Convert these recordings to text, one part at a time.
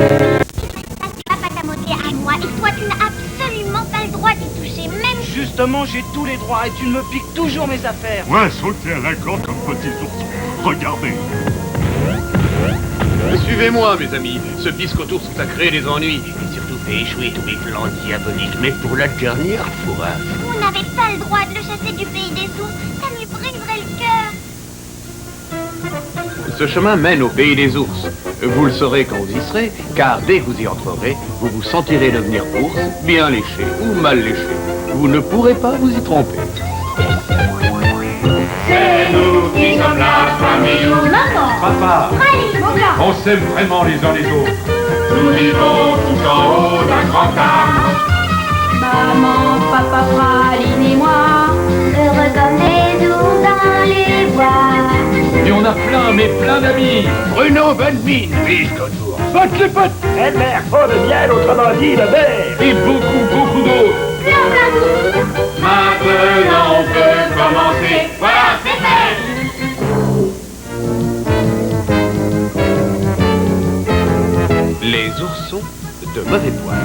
Papa t'a moté à moi et toi tu n'as absolument pas le droit d'y toucher, même... Justement, j'ai tous les droits et tu me piques toujours mes affaires. Ouais, sauter à la corde comme petit ours. Regardez. Suivez-moi, mes amis. Ce biscotours a créé des ennuis et surtout fait échouer tous mes plans diaboliques. Mais pour la dernière fois... Vous n'avez pas le droit de le chasser du pays des ours. Ça lui briserait le cœur. Ce chemin mène au pays des ours. Vous le saurez quand vous y serez, car dès que vous y entrerez, vous vous sentirez devenir ours, bien léché ou mal léché. Vous ne pourrez pas vous y tromper. C'est nous qui sommes la famille. Maman, Papa, allez, mon gars. on s'aime vraiment les uns les autres. Nous vivons tout en haut d'un grand arbre. Maman, papa, Praline et moi, Heureux comme les ours dans les bois. Et on a plein d'amis. Bruno, bonne mine, biscotours. Pote les potes. Eh merde, pas de miel, autrement dit, le verre. Et beaucoup d'autres. Maintenant on peut commencer. Voilà, c'est fait. Les oursons de mauvais poil.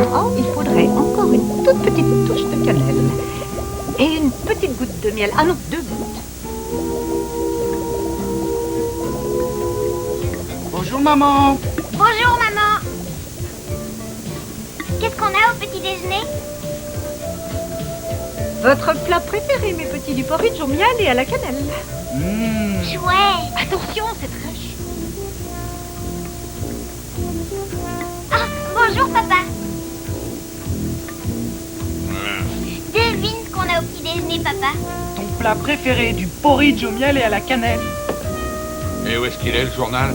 Oh, il faudrait encore une toute petite touche de cannelle. Et une petite goutte de miel. Ah non, 2 gouttes. Bonjour maman. Bonjour, maman. Qu'est-ce qu'on a au petit déjeuner? Votre plat préféré, mes petits, du porridge au miel et à la cannelle. Chouette. Attention, c'est très chaud. Ah, bonjour, papa. Devine ce qu'on a au petit déjeuner, papa. Ton plat préféré, du porridge au miel et à la cannelle. Et où est-ce qu'il est, le journal?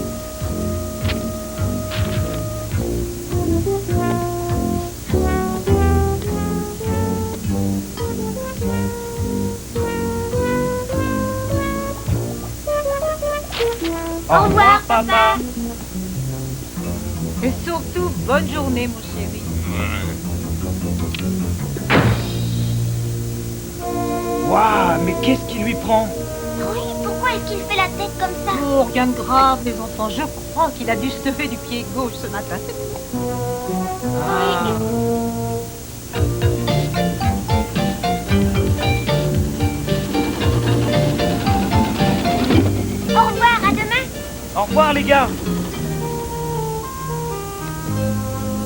Au revoir, papa. Et surtout, bonne journée, mon chéri. Waouh, mais qu'est-ce qui lui prend? Oui, pourquoi est-ce qu'il fait la tête comme ça? Oh, rien de grave, les enfants. Je crois qu'il a dû se lever du pied gauche ce matin. Au revoir, à demain. Au revoir les gars.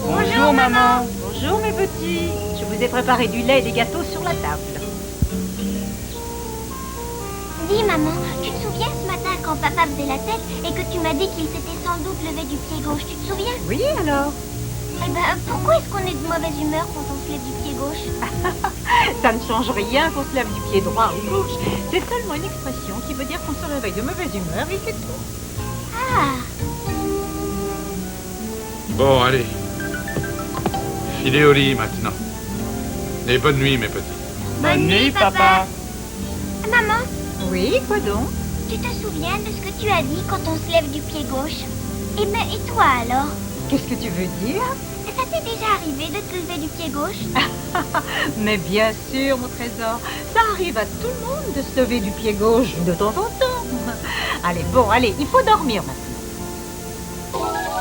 Bonjour maman. Bonjour, mes petits. Je vous ai préparé du lait et des gâteaux sur la table. Dis, maman, tu te souviens ce matin quand papa faisait la tête et que tu m'as dit qu'il s'était sans doute levé du pied gauche? Tu te souviens? Oui, alors? Eh ben, pourquoi est-ce qu'on est de mauvaise humeur quand on se lève du pied gauche? Ça ne change rien qu'on se lève du pied droit ou gauche. C'est seulement une expression qui veut dire qu'on se réveille de mauvaise humeur et c'est tout. Ah, Bon, allez. Filez au lit maintenant. Et bonne nuit, mes petits. Bonne nuit papa. maman, Oui, quoi donc? tu te souviens de ce que tu as dit quand on se lève du pied gauche? Eh ben, et toi alors? Qu'est-ce que tu veux dire? Ça t'est déjà arrivé de te lever du pied gauche? Mais bien sûr, mon trésor. Ça arrive à tout le monde de se lever du pied gauche de temps en temps. Allez, bon, allez, il faut dormir maintenant.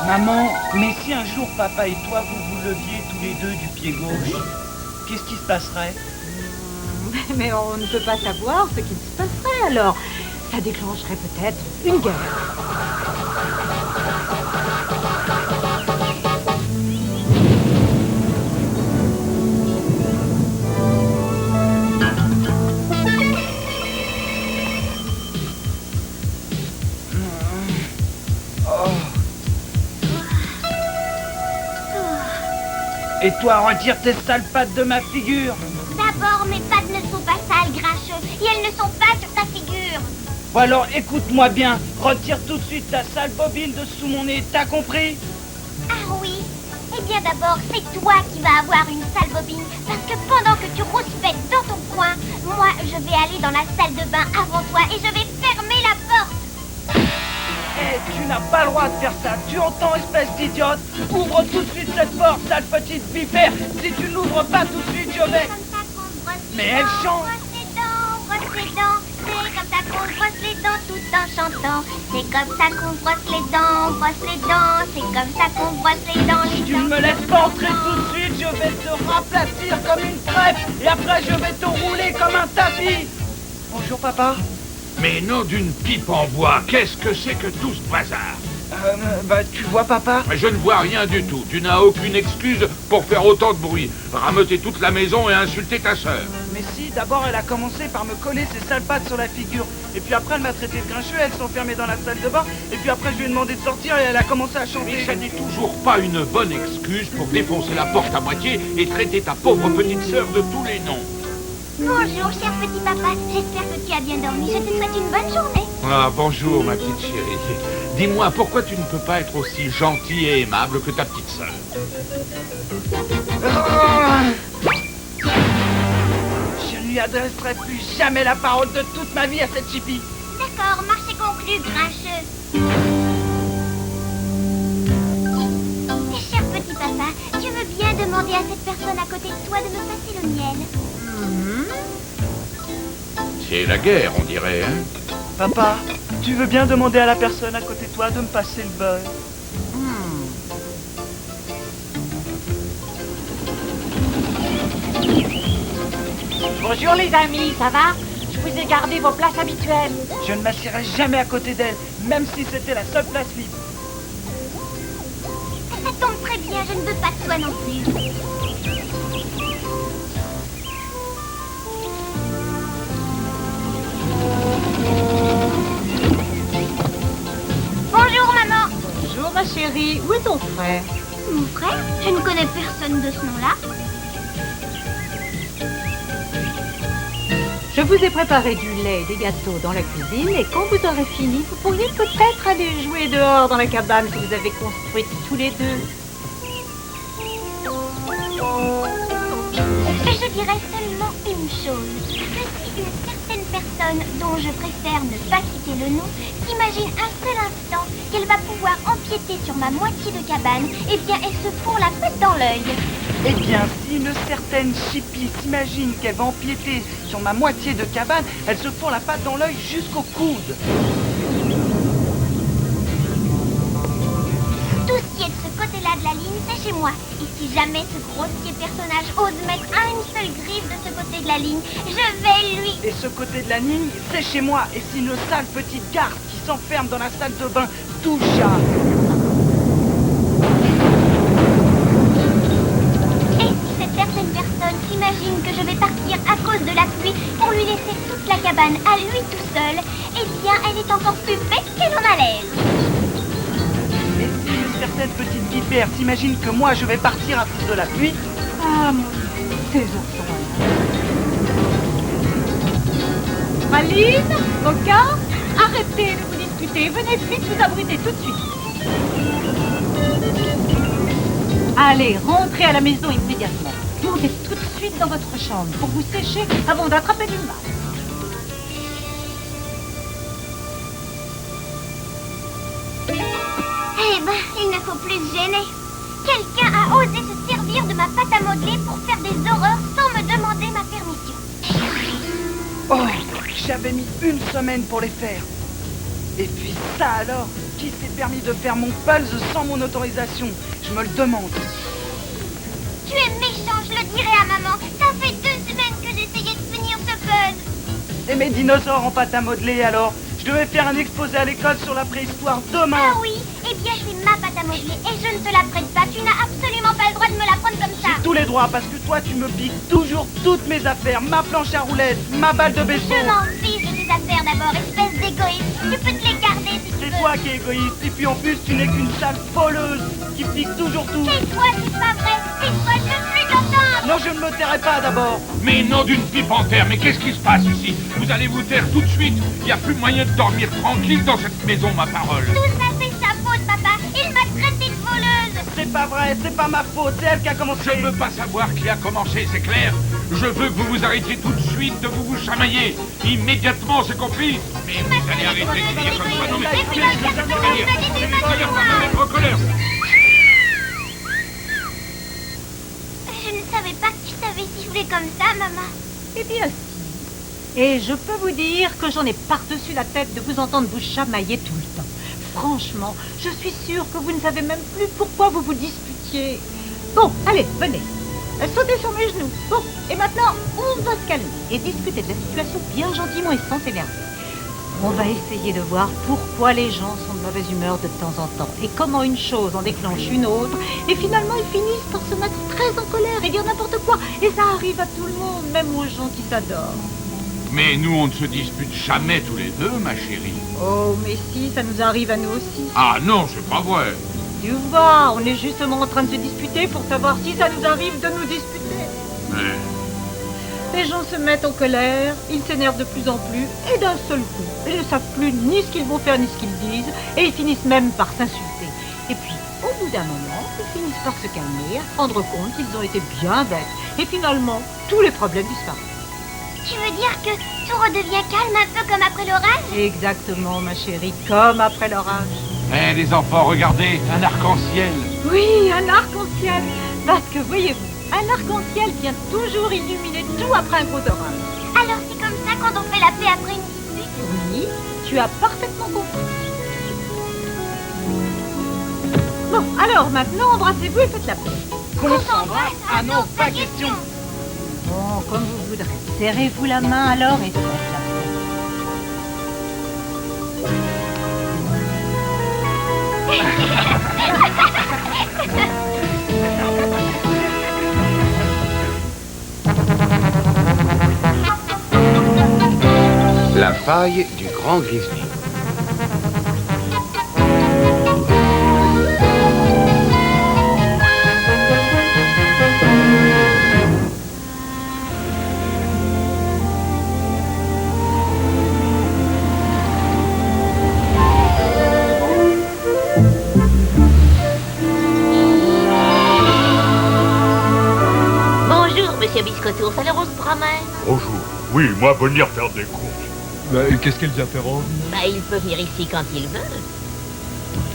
Maman, mais si un jour papa et toi vous vous leviez tous les deux du pied gauche, qu'est-ce qui se passerait? Mais on ne peut pas savoir ce qu'il se passerait alors. Ça déclencherait peut-être une guerre. Et toi, retire tes sales pattes de ma figure. D'abord, mes pattes ne sont pas sales, grincheux, et elles ne sont pas sur ta figure. Bon alors, écoute-moi bien. Retire tout de suite ta sale bobine de sous mon nez, t'as compris? Ah oui? Eh bien d'abord, c'est toi qui vas avoir une sale bobine, parce que pendant que tu rouspètes dans ton coin, moi, je je vais aller dans la salle de bain avant toi et je vais fermer la porte. Eh, tu n'as pas le droit de faire ça. Tu entends, espèce d'idiote? Ouvre tout de suite cette porte, sale petite vipère. Si tu ne l'ouvres pas tout de suite, je vais... Comme ça qu'on se brosse les Mais dents, elle chante. brosse les dents, brosse les dents. C'est comme ça qu'on se brosse les dents tout en chantant. C'est comme ça qu'on se brosse les dents, brosse les dents. C'est comme ça qu'on se brosse les dents, Si les tu dents. ne me laisses pas entrer tout de suite, je vais te raplatir comme une crêpe. Et après, je vais te rouler comme un tapis. Bonjour, papa. Mais nom d'une pipe en bois, qu'est-ce que c'est que tout ce bazar? Tu vois, papa? Mais je ne vois rien du tout. Tu n'as aucune excuse pour faire autant de bruit, rameuter toute la maison et insulter ta sœur. Mais si, d'abord, elle a commencé par me coller ses sales pattes sur la figure. Et puis après, elle m'a traité de grincheux, elle s'est enfermée dans la salle de bain. Et puis après, je lui ai demandé de sortir et elle a commencé à chanter. Mais ça n'est toujours pas une bonne excuse pour défoncer la porte à moitié et traiter ta pauvre petite sœur de tous les noms. Bonjour, cher petit papa. J'espère que tu as bien dormi. Je te souhaite une bonne journée. Ah, bonjour, ma petite chérie. Dis-moi, pourquoi tu ne peux pas être aussi gentil et aimable que ta petite sœur? Je ne lui adresserai plus jamais la parole de toute ma vie à cette chippie. D'accord, marché conclu, grincheux. Cher petit papa, tu veux bien demander à cette personne à côté de toi de me passer le miel? C'est la guerre, on dirait, hein? Papa, tu veux bien demander à la personne à côté de toi de me passer le beurre? Bonjour les amis, ça va? Je vous ai gardé vos places habituelles. Je ne m'assierai jamais à côté d'elle, même si c'était la seule place libre. Ça tombe très bien, je ne veux pas de toi non plus. Bonjour maman. Bonjour ma chérie, où est ton frère? Mon frère? Je ne connais personne de ce nom-là. Je vous ai préparé du lait et des gâteaux dans la cuisine et quand vous aurez fini, vous pourriez peut-être aller jouer dehors dans la cabane que vous avez construite tous les deux. Je dirais seulement une chose, que si une certaine personne dont je préfère ne pas citer le nom s'imagine un seul instant qu'elle va pouvoir empiéter sur ma moitié de cabane, eh bien elle se fourre la tête dans l'œil. Eh bien, si une certaine chippie s'imagine qu'elle va empiéter sur ma moitié de cabane, elle se fourre la patte dans l'œil jusqu'au coude. Tout ce qui est de ce côté-là de la ligne, c'est chez moi. Et si jamais ce grossier personnage ose mettre une seule griffe de ce côté de la ligne, je vais lui... Et ce côté de la ligne, c'est chez moi. Et si une sale petite garde qui s'enferme dans la salle de bain touche à... Et si cette certaine personne s'imagine que je vais partir à cause de la pluie pour lui laisser toute la cabane à lui tout seul, eh bien elle est encore plus bête qu'elle en a l'air. Et si une certaine petite vipère s'imagine que moi je vais partir à cause de la pluie, Ah mon Dieu, ces oursons. Aline, Moka, arrêtez de vous disputer, venez vite vous abriter tout de suite. Allez, rentrez à la maison immédiatement. Montez tout de suite dans votre chambre pour vous sécher avant d'attraper du mal. Eh ben, il ne faut plus se gêner. Quelqu'un a osé se servir de ma pâte à modeler pour faire des horreurs sans me demander ma permission. oh, j'avais mis une semaine pour les faire. Et puis ça alors, qui s'est permis de faire mon pulse sans mon autorisation? Je me le demande. Tu es méchant, je le dirai à maman. Ça fait 2 semaines que j'essayais de finir ce buzz. Et mes dinosaures en pâte à modeler alors? Je devais faire un exposé à l'école sur la préhistoire demain. Ah oui, eh bien c'est ma pâte à modeler et je ne te la prête pas. Tu n'as absolument pas le droit de me la prendre comme ça. J'ai tous les droits parce que toi tu me piques toujours toutes mes affaires. Ma planche à roulettes, ma balle de baseball. Je m'en fiche de tes affaires d'abord, espèce d'égoïste. Tu peux te les garder si tu C'est veux. toi qui es égoïste. Et puis en plus tu n'es qu'une sale voleuse qui pique toujours tout. Tais-toi, c'est pas vrai. Tais-toi, je veux plus t'entendre. Non, je ne me tairai pas d'abord. Mais nom d'une pipe en terre, mais qu'est-ce qui se passe ici? Vous allez vous taire tout de suite. Il n'y a plus moyen de dormir tranquille dans cette maison, ma parole. Tout ça c'est sa faute, papa. Il m'a traité de voleuse. C'est pas vrai, c'est pas ma faute, c'est elle qui a commencé. Je ne veux pas savoir qui a commencé, c'est clair. Je veux que vous vous arrêtiez tout de suite de vous chamailler. Immédiatement, c'est compris. Mais vous allez arrêter de dire comme ça. Non, mais qu'est-ce que ça veut dire? C'est-à-dire pas me mettre en colère. Je ne savais pas que tu savais siffler comme ça, maman. Eh bien si. Et je peux vous dire que j'en ai par-dessus la tête de vous entendre vous chamailler tout le temps. Franchement, je suis sûre que vous ne savez même plus pourquoi vous vous disputiez. Bon, allez, venez. Sautez sur mes genoux. Bon, et maintenant, on va se calmer et discuter de la situation bien gentiment et sans s'énerver. On va essayer de voir pourquoi les gens sont de mauvaise humeur de temps en temps et comment une chose en déclenche une autre. Et finalement, ils finissent par se mettre très en colère et dire n'importe quoi. Et ça arrive à tout le monde, même aux gens qui s'adorent. Mais nous, on ne se dispute jamais tous les deux, ma chérie. Oh, mais si, ça nous arrive à nous aussi. Ah non, c'est pas vrai. Tu vois, on est justement en train de se disputer pour savoir si ça nous arrive de nous disputer. Mais... Les gens se mettent en colère, ils s'énervent de plus en plus, et d'un seul coup, ils ne savent plus ni ce qu'ils vont faire ni ce qu'ils disent, et ils finissent même par s'insulter. Et puis, au bout d'un moment, ils finissent par se calmer, à se rendre compte qu'ils ont été bien bêtes, et finalement, tous les problèmes disparaissent. Tu veux dire que tout redevient calme un peu comme après l'orage? Exactement, ma chérie, comme après l'orage. Eh, les enfants, regardez, un arc-en-ciel. Oui, un arc-en-ciel. Parce que, voyez-vous, un arc-en-ciel vient toujours illuminer tout après un gros orage. Alors c'est comme ça quand on fait la paix après une dispute? Oui, tu as parfaitement compris. Bon, alors maintenant, embrassez-vous et faites la paix. Qu'on s'embrasse? Ah non, pas question. Bon, comme vous voudrez. Serrez-vous la main alors et faites la paix. La faille du grand grizzly. Bonjour, monsieur Biscotours, alors on se promène? Bonjour. Oui, moi, venir faire des courses. Qu'est-ce qu'elle vient faire en ville? Bah, il peut venir ici quand il veut.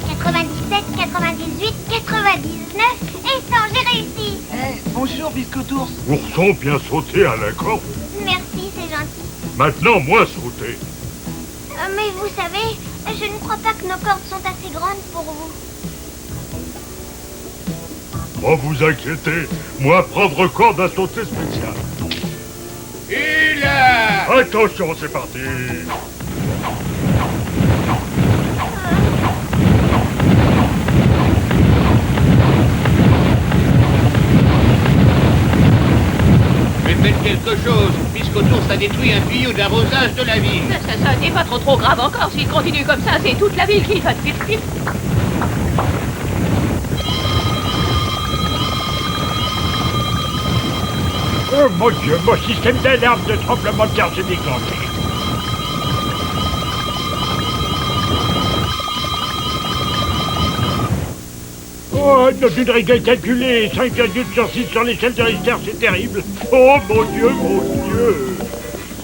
97, 98, 99 et 100, j'ai réussi. Eh, bonjour, Biscotours. Ourson bien sauter à la corde. Merci, c'est gentil. Maintenant, moi sauter. Mais vous savez, je ne crois pas que nos cordes sont assez grandes pour vous. Pas vous inquiétez, moi prendre corde à sauter spécial. Il a... Attention, c'est parti. Faites quelque chose. Biscotours a détruit un tuyau d'arrosage de la ville. Ça n'est pas trop grave encore. S'il continue comme ça, c'est toute la ville qui va détruire. Oh mon Dieu, mon système d'alarme de tremblement de terre s'est déclenché. Oh, dans une règle calculée, 5,6 sur 6 sur l'échelle de Richter, c'est terrible. Oh mon Dieu, mon Dieu.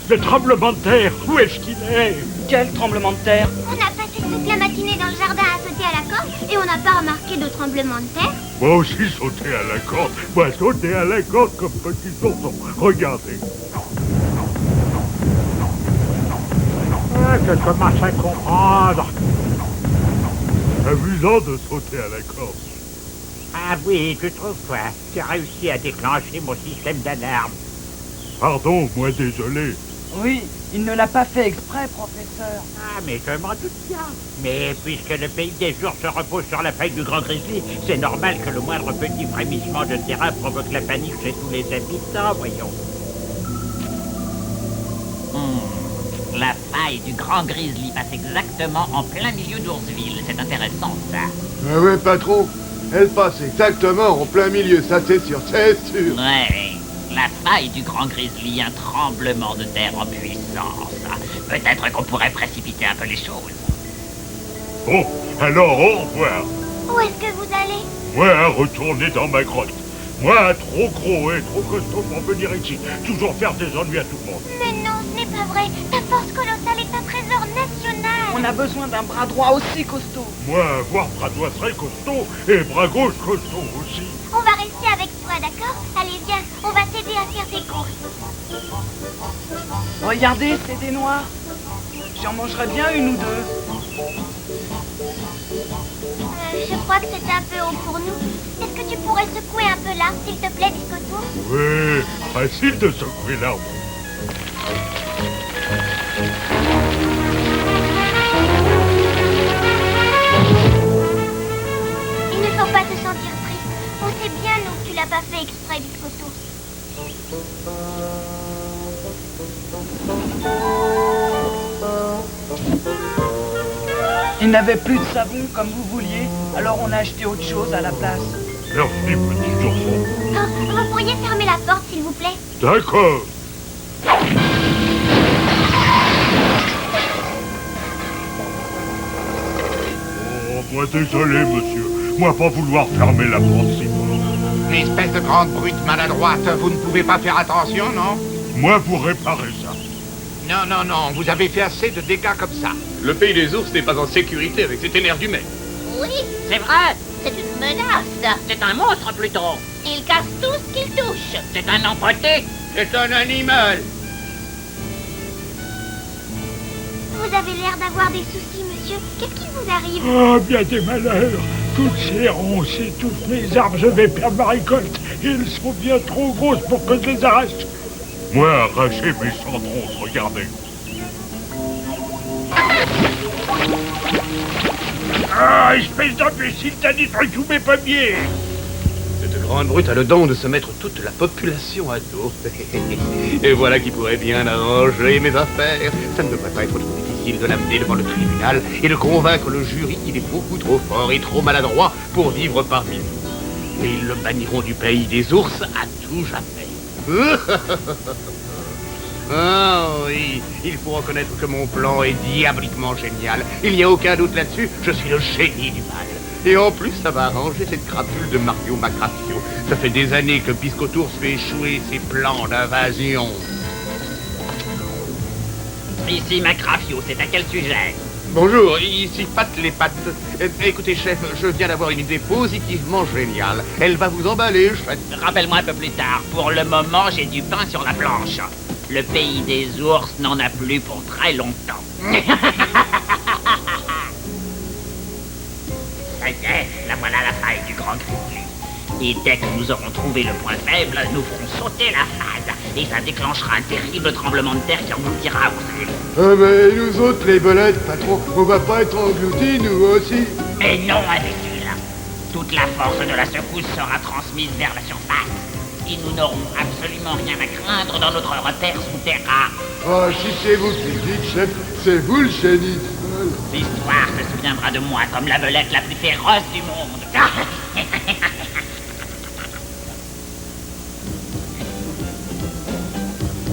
Le tremblement de terre, où est-ce qu'il est? Quel tremblement de terre? On a passé toute la matinée dans le jardin à sauter à la corde et on n'a pas remarqué de tremblement de terre. Moi aussi sauter à la corde. Moi sauter à la corde comme petit ourson. Regardez. Ah, je commence à comprendre. Amusant de sauter à la corde. Ah oui, je trouve quoi. Tu as réussi à déclencher mon système d'alarme. Pardon, moi désolé. Oui, il ne l'a pas fait exprès, professeur. Ah, mais je m'en doute bien. Mais puisque le pays des jours se repose sur la faille du grand grizzly, c'est normal que le moindre petit frémissement de terrain provoque la panique chez tous les habitants, voyons. La faille du grand grizzly passe exactement en plein milieu d'Oursville. C'est intéressant, ça. Ah ouais, patron. Elle passe exactement en plein milieu, ça c'est sûr, c'est sûr. Ouais. La faille du grand grizzly, un tremblement de terre en puissance. Peut-être qu'on pourrait précipiter un peu les choses. Bon, alors au revoir. Où est-ce que vous allez? Moi, retourner dans ma grotte. Moi, trop gros et trop costaud pour venir ici. Toujours faire des ennuis à tout le monde. Mais non, ce n'est pas vrai. Ta force colossale est un trésor national. On a besoin d'un bras droit aussi costaud. Moi, voir bras droit très costaud et bras gauche costaud aussi. On va rester avec toi, d'accord? Allez, viens, on va t'aider à faire tes courses. Regardez, c'est des noix. J'en mangerai bien une ou deux. Je crois que c'est un peu haut pour nous. Est-ce que tu pourrais secouer un peu là, s'il te plaît, Biscotto? Oui, facile de secouer l'arbre. Il ne faut pas te sentir triste. On sait bien, nous, que tu l'as pas fait exprès, Biscotto. Il n'avait plus de savon comme vous vouliez, alors on a acheté autre chose à la place. Merci, petit ourson. Oh, vous pourriez fermer la porte, s'il vous plaît? D'accord. Oh, moi désolé, monsieur. Moi pas vouloir fermer la porte si fort. Espèce de grande brute maladroite, vous ne pouvez pas faire attention, non? Moi pour réparer ça. Non, non, non, vous avez fait assez de dégâts comme ça. Le pays des ours n'est pas en sécurité avec cet énergumène. Oui, c'est vrai. C'est une menace. C'est un monstre plutôt. Il casse tout ce qu'il touche. C'est un emprunté. C'est un animal. Vous avez l'air d'avoir des soucis, monsieur. Qu'est-ce qui vous arrive? Ah, bien des malheurs. Toutes ces ronces et toutes mes arbres, je vais perdre ma récolte. Ils sont bien trop grosses pour que je les arrache. Moi, arracher mes cendrons, regardez. Ah, espèce d'imbécile, t'as détruit tous mes pommiers. Cette grande brute a le don de se mettre toute la population à dos. Et voilà qui pourrait bien arranger mes affaires. Ça ne devrait pas être trop difficile de l'amener devant le tribunal et de convaincre le jury qu'il est beaucoup trop fort et trop maladroit pour vivre parmi nous. Et ils le banniront du pays des ours à tout jamais. Ah oui, il faut reconnaître que mon plan est diaboliquement génial. Il n'y a aucun doute là-dessus, je suis le génie du mal. Et en plus, ça va arranger cette crapule de Mario Macrafio. Ça fait des années que Biscotours fait échouer ses plans d'invasion. Ici, Macrafio, c'est à quel sujet? Bonjour, ici Pat les pattes. Écoutez, chef, je viens d'avoir une idée positivement géniale. Elle va vous emballer, chef. Rappelle-moi un peu plus tard. Pour le moment, j'ai du pain sur la planche. Le pays des ours n'en a plus pour très longtemps. Ça y est, la voilà la faille du grand grizzly. Et dès que nous aurons trouvé le point faible, nous ferons sauter la phase. Et ça déclenchera un terrible tremblement de terre qui engloutira Oursil. Ah mais nous autres, les belettes, patron, on va pas être engloutis, nous aussi. Mais non, imbécile. Toute la force de la secousse sera transmise vers la surface. Et nous n'aurons absolument rien à craindre dans notre repère souterrain. Ah, si c'est vous qui le dites, chef, c'est vous le génie. L'histoire se souviendra de moi comme la belette la plus féroce du monde.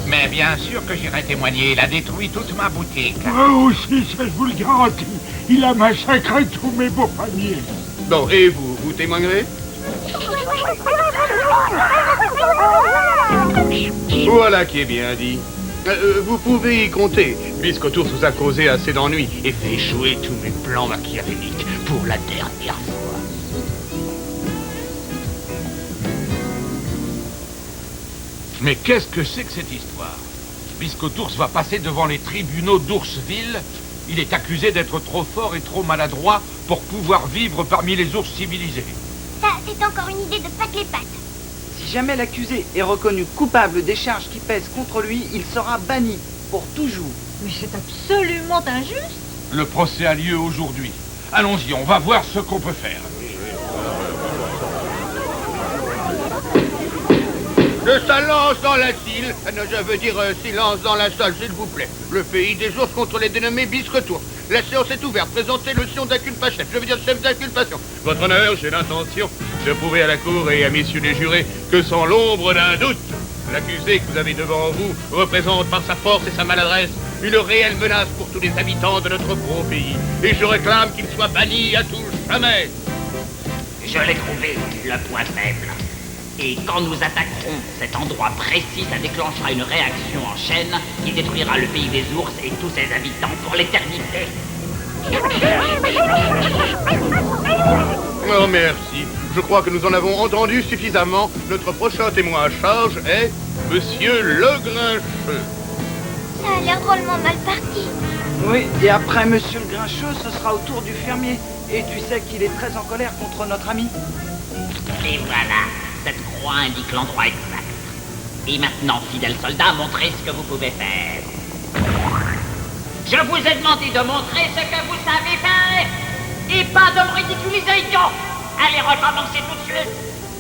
Mais bien sûr que j'irai témoigner. Il a détruit toute ma boutique. Moi aussi, ça je vous le garantis. Il a massacré tous mes beaux paniers. Bon, et vous, vous témoignerez? Voilà qui est bien dit. Vous pouvez y compter. Biscotours vous a causé assez d'ennuis et fait échouer tous mes plans machiavéliques pour la dernière fois. Mais qu'est-ce que c'est que cette histoire? Biscotours va passer devant les tribunaux d'Oursville. Il est accusé d'être trop fort et trop maladroit pour pouvoir vivre parmi les ours civilisés. Ça, c'est encore une idée de Pat les pattes. Si jamais l'accusé est reconnu coupable des charges qui pèsent contre lui, il sera banni pour toujours. Mais c'est absolument injuste. Le procès a lieu aujourd'hui. Allons-y, on va voir ce qu'on peut faire. Le silence dans la cile. Je veux dire silence dans la salle, s'il vous plaît. Le pays des ours contre les dénommés Biscotours. La séance est ouverte. Présentez le sion d'inculpation. Je veux dire chef d'inculpation. Votre honneur, j'ai l'intention de prouver à la cour et à messieurs les jurés que sans l'ombre d'un doute, l'accusé que vous avez devant vous représente par sa force et sa maladresse une réelle menace pour tous les habitants de notre beau pays. Et je réclame qu'il soit banni à tout jamais. Je l'ai trouvé, le point faible. Et quand nous attaquerons cet endroit précis, ça déclenchera une réaction en chaîne qui détruira le pays des ours et tous ses habitants pour l'éternité. Oh, merci. Je crois que nous en avons entendu suffisamment. Notre prochain témoin à charge est Monsieur Le Grincheux. Ça a l'air drôlement mal parti. Oui, et après Monsieur le Grincheux, ce sera au tour du fermier. Et tu sais qu'il est très en colère contre notre ami. Et voilà, cette croix indique l'endroit exact. Et maintenant, fidèles soldats, montrez ce que vous pouvez faire. Je vous ai demandé de montrer ce que vous savez faire. Et pas de me ridiculiser, idiot. Allez, recommencez tout de suite.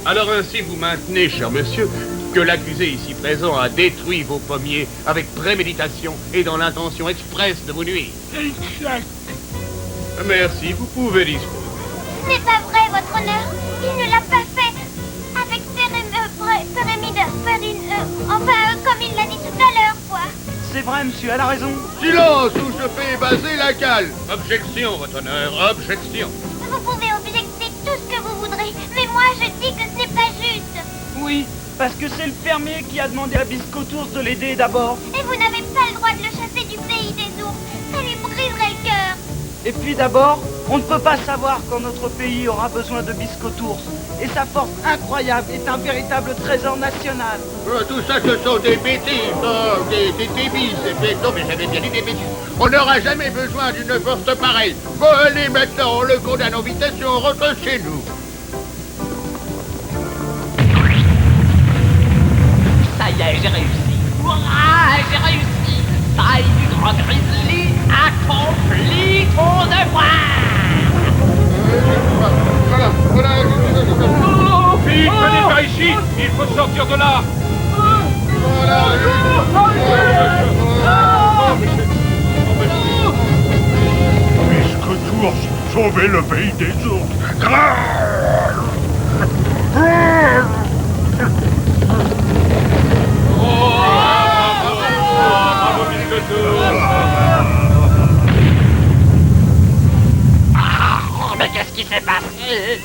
Alors ainsi vous maintenez, cher monsieur, que l'accusé ici présent a détruit vos pommiers avec préméditation et dans l'intention expresse de vous nuire. Exact. Merci, vous pouvez disposer. Ce n'est pas vrai, votre honneur. Il ne l'a pas fait. Avec comme il l'a dit tout à l'heure, quoi. C'est vrai, monsieur, elle a raison. Silence ou je fais évaser la cale. Objection, votre honneur, objection. Vous pouvez objecter tout ce que vous voudrez, mais moi je dis que ce n'est pas juste. Oui, parce que c'est le fermier qui a demandé à Biscotours de l'aider d'abord. Et vous n'avez pas le droit de le chasser du pays des ours. Ça lui briserait le cœur. Et puis d'abord, on ne peut pas savoir quand notre pays aura besoin de Biscotours. Et sa force incroyable est un véritable trésor national. Tout ça, ce sont des bêtises, des débiles. Non, mais j'avais bien dit des bêtises. On n'aura jamais besoin d'une force pareille. Bon, allez, maintenant, on le condamne en vitesse et on rentre chez nous. Ça y est, j'ai réussi. Hurrah, j'ai réussi. Taille du grand grizzly accomplit ton devoir. Voilà. Vite, venez par ici. Il faut sortir de là. Biscotours, sauvez le pays des ours. Bravo, Biscotours. Mais qu'est-ce qui s'est passé?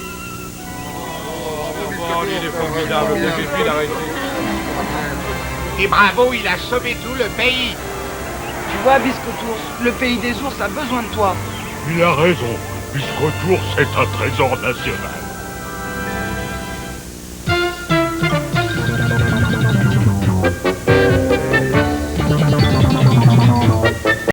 Oh, il est formidable, j'ai pu l'arrêter. Et bravo, il a sauvé tout le pays. Tu vois, Biscotours, le pays des ours a besoin de toi. Il a raison. Biscotours, c'est un trésor national.